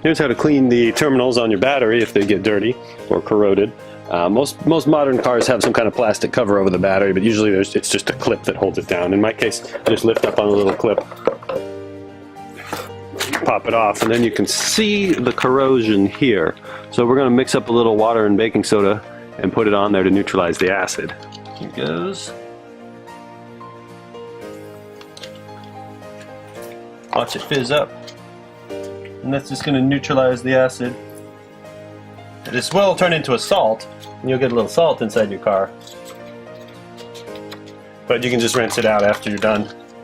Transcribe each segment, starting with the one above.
Here's how to clean the terminals on your battery if they get dirty or corroded. Most modern cars have some kind of plastic cover over the battery, but usually it's just a clip that holds it down. In my case, I just lift up on a little clip, pop it off, and then you can see the corrosion here. So we're going to mix up a little water and baking soda and put it on there to neutralize the acid. Here it goes. Watch it fizz up. And that's just going to neutralize the acid. This will turn into a salt, and you'll get a little salt inside your car. But you can just rinse it out after you're done,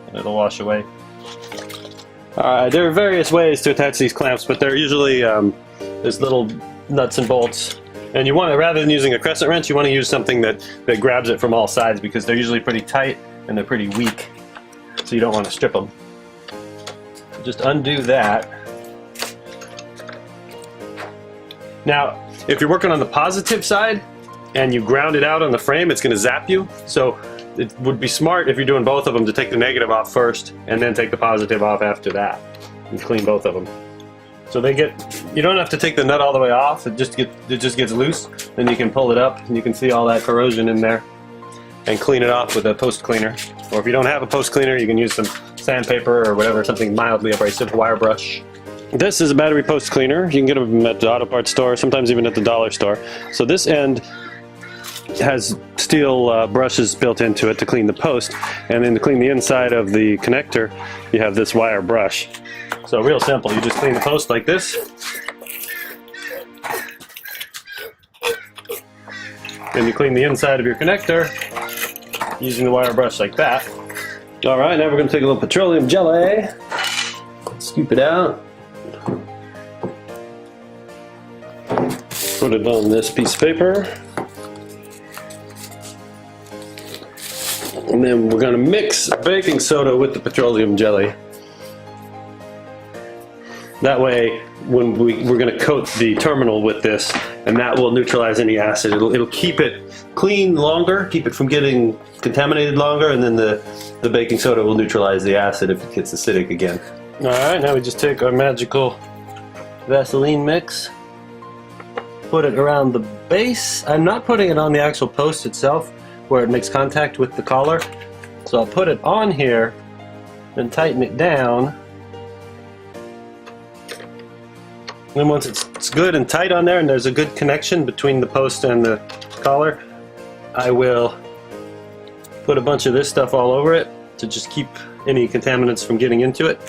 and it'll wash away. There are various ways to attach these clamps, but they're usually there's little nuts and bolts. And you want to, rather than using a crescent wrench, you want to use something that grabs it from all sides, because they're usually pretty tight and they're pretty weak. So you don't want to strip them. Just undo that. Now, if you're working on the positive side and you ground it out on the frame, it's going to zap you. So it would be smart, if you're doing both of them, to take the negative off first and then take the positive off after that and clean both of them. So they get, you don't have to take the nut all the way off, it just gets loose. Then you can pull it up and you can see all that corrosion in there and clean it off with a post cleaner. Or if you don't have a post cleaner, you can use some sandpaper or whatever, something mildly abrasive, wire brush. This is a battery post cleaner. You can get them at the auto parts store, sometimes even at the dollar store. So this end has steel brushes built into it to clean the post, and then to clean the inside of the connector, you have this wire brush. So real simple, you just clean the post like this. And you clean the inside of your connector using the wire brush like that. Alright, now we're going to take a little petroleum jelly, scoop it out, put it on this piece of paper, and then we're going to mix baking soda with the petroleum jelly. That way, when we're going to coat the terminal with this, and that will neutralize any acid. It'll keep it clean longer, keep it from getting contaminated longer, and then the baking soda will neutralize the acid if it gets acidic again. Alright, now we just take our magical Vaseline mix, put it around the base. I'm not putting it on the actual post itself where it makes contact with the collar. So I'll put it on here and tighten it down. Then once it's good and tight on there and there's a good connection between the post and the collar, I will put a bunch of this stuff all over it to just keep any contaminants from getting into it.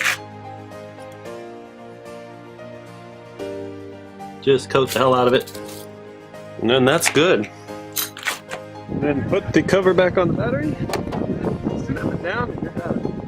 Just coat the hell out of it. And then that's good. And then put the cover back on the battery, snap it down, and you're done.